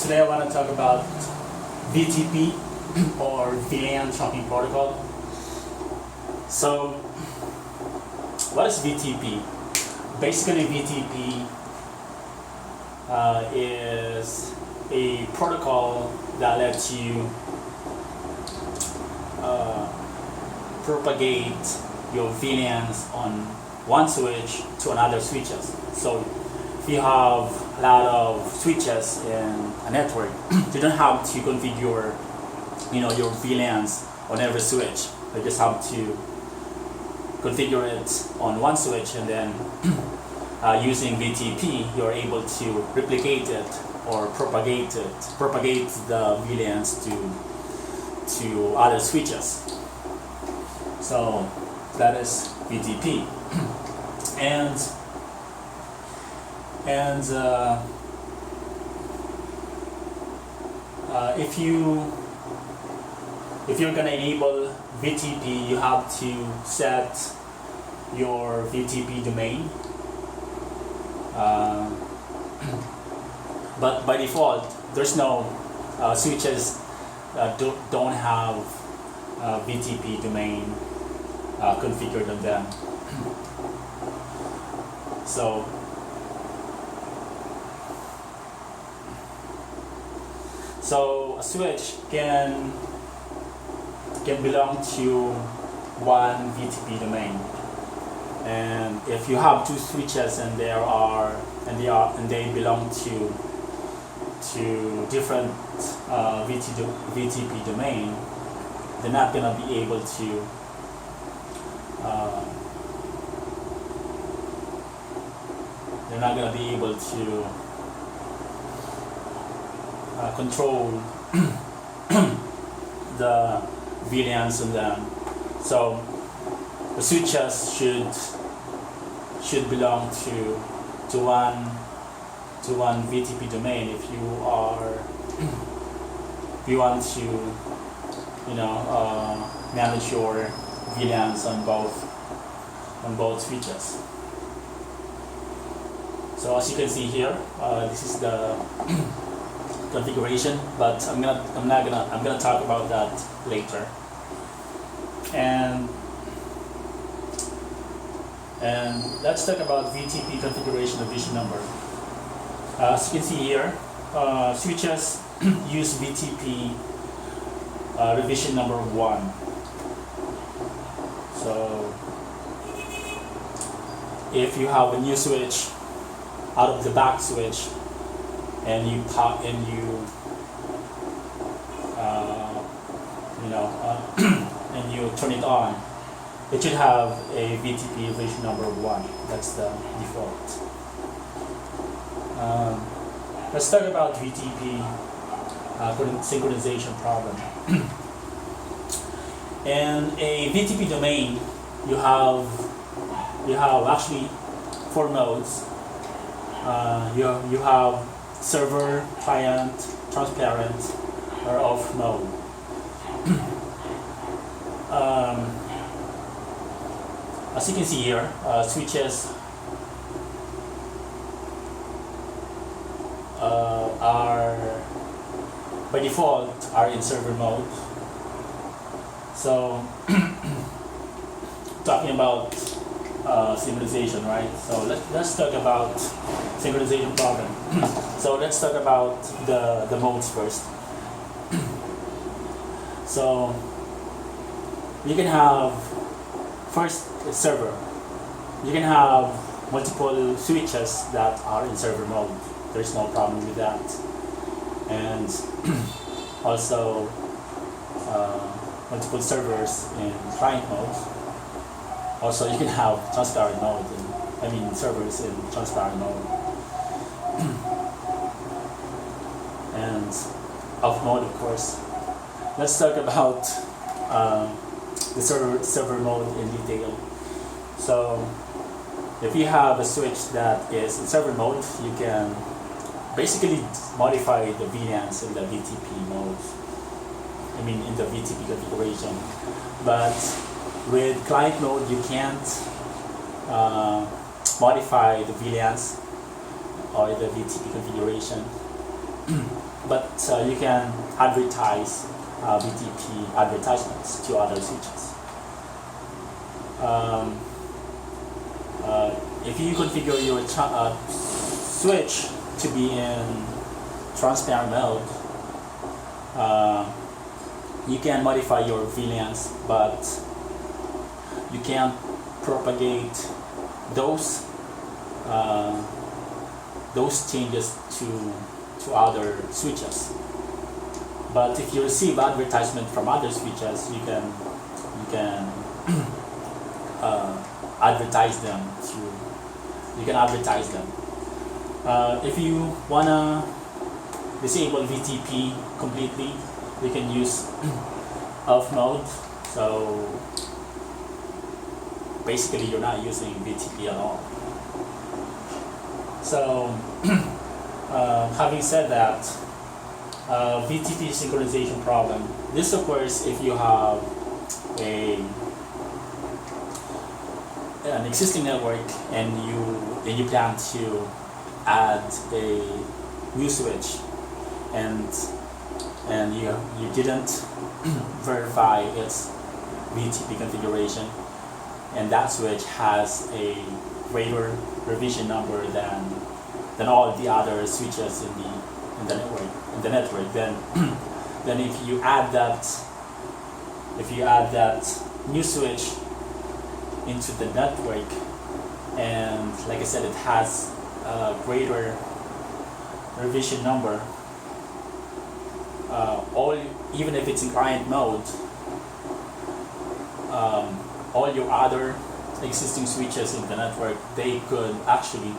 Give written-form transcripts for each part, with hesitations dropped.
Today I want to talk about VTP or VLAN trunking protocol. So, what is VTP? Basically, VTP is a protocol that lets you propagate your VLANs on one switch to another switches. So if you have a lot of switches in a network, you don't have to configure your VLANs on every switch. You just have to configure it on one switch, and then using VTP you're able to replicate it or propagate the VLANs to other switches. So that is VTP. And if you're gonna enable VTP, you have to set your VTP domain. But by default, there's no switches that don't have VTP domain configured on them. So a switch can belong to one VTP domain, and if you have two switches and they belong to different VTP domain, they're not gonna be able to control the VLANs on them. So the switches should belong to one VTP domain if you want to manage your VLANs on both switches. So as you can see here, this is the configuration, but I'm gonna talk about that later. And let's talk about VTP configuration revision number. As you can see here, switches use VTP revision number 1. So if you have a new switch out of the back switch and you and you turn it on, it should have a VTP revision number 1. That's the default. Let's talk about VTP synchronization problem. In a VTP domain, you have actually 4 nodes. You have server, client, transparent, or off mode. As you can see here, switches are by default in server mode. So talking about synchronization, right? So let's talk about synchronization problem. So let's talk about the modes first. So you can have first a server. You can have multiple switches that are in server mode. There's no problem with that. And also multiple servers in client mode. Also, you can have transparent mode, servers in transparent mode. And off mode, of course. Let's talk about the server mode in detail. So, if you have a switch that is in server mode, you can basically modify the VLANs in the VTP mode. In the VTP configuration. But with client mode, you can't modify the VLANs or the VTP configuration. but you can advertise VTP advertisements to other switches. If you configure your switch to be in transparent mode, you can modify your VLANs, but you can't propagate those changes to other switches. But if you receive advertisement from other switches, you can advertise them if you wanna disable VTP completely, you can use off mode. So basically you're not using VTP at all. So having said that, VTP synchronization problem, this occurs if you have an existing network and you plan to add a new switch, and you didn't verify its VTP configuration, and that switch has a greater revision number than all the other switches in the network, then if you add that new switch into the network, and like I said, it has a greater revision number, even if it's in client mode, all your other existing switches in the network, they could actually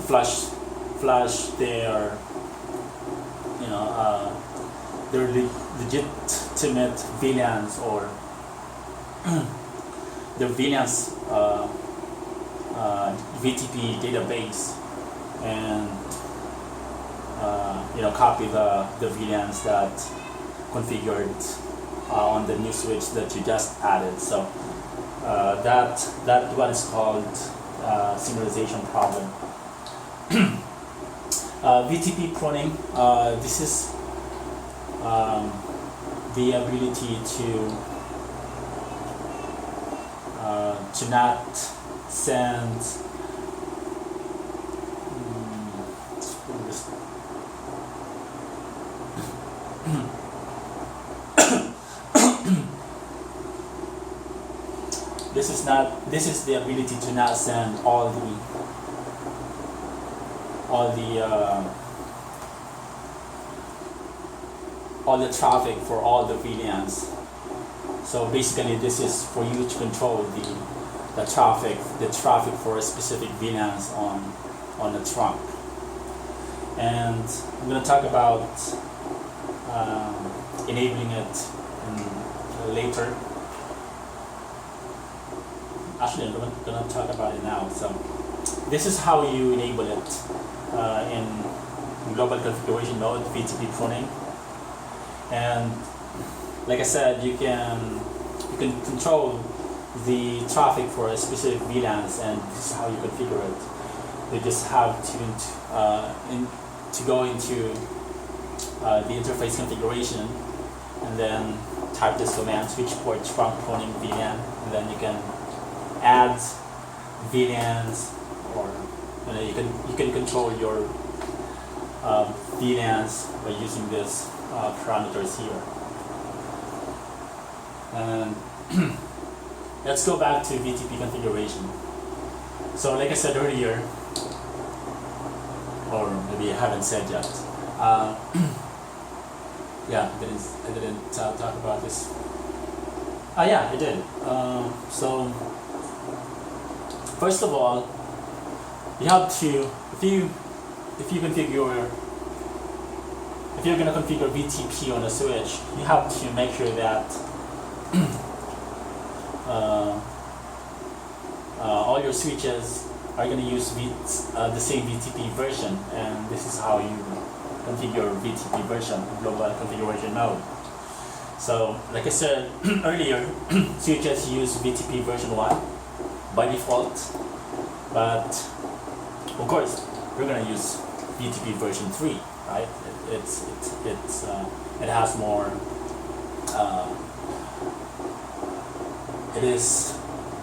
flush their legitimate VLANs or their VLANs VTP database, and copy the VLANs that configured on the new switch that you just added. So that what is called synchronization problem. VTP pruning, this is the ability to not send this is the ability to not send all the traffic for all the VLANs. So basically, this is for you to control the traffic for specific VLANs on the trunk. And I'm going to talk about enabling it later. Actually, I'm going to talk about it now. So this is how you enable it in global configuration mode, VTP pruning. And like I said, you can control the traffic for a specific VLANs, and this is how you configure it. You just have to go into the interface configuration, and then type this command: switch port trunk pruning VLAN, and then you can add VLANs, or you can control your VLANs by using this parameters here. And let's go back to VTP configuration. So like I said earlier, or maybe I haven't said yet, yeah, I didn't talk about this. Yeah, I did. So first of all, you have to, if you're going to configure VTP on a switch, you have to make sure that all your switches are going to use the same VTP version, and this is how you configure VTP version, global configuration mode. So, like I said earlier, switches use VTP version 1 by default, but of course, we're going to use VTP version 3, right? It has more. It is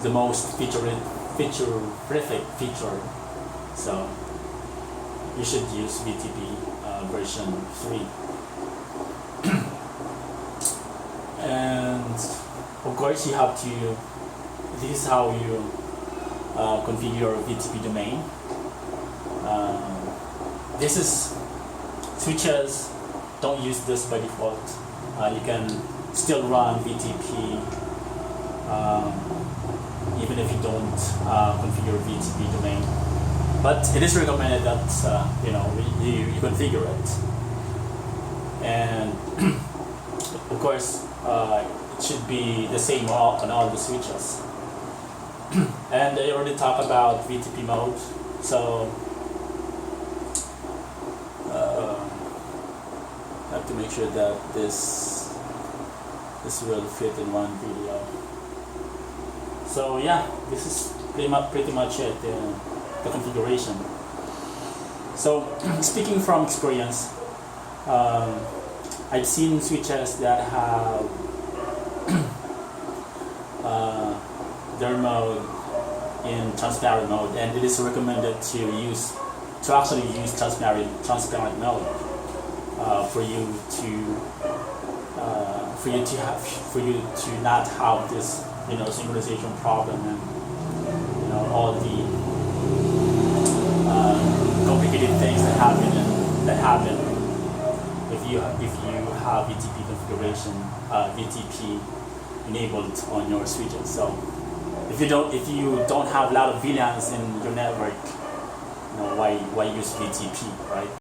the most feature-rich feature, so you should use VTP version 3. And of course you have to, this is how you configure your VTP domain. This is switches, don't use this by default. You can still run VTP even if you don't configure VTP domain, but it is recommended that you configure it. And of course it should be the same on all the switches. And I already talked about VTP mode, so I have to make sure that this will fit in one video. So yeah, this is pretty much it, the configuration. So speaking from experience, I've seen switches that have their mode in transparent mode, and it is recommended to actually use transparent mode for you to not have this synchronization problem and all the complicated things that happen if you have VTP configuration, VTP enabled on your switches. So if you don't have a lot of VLANs in your network, why use VTP, right?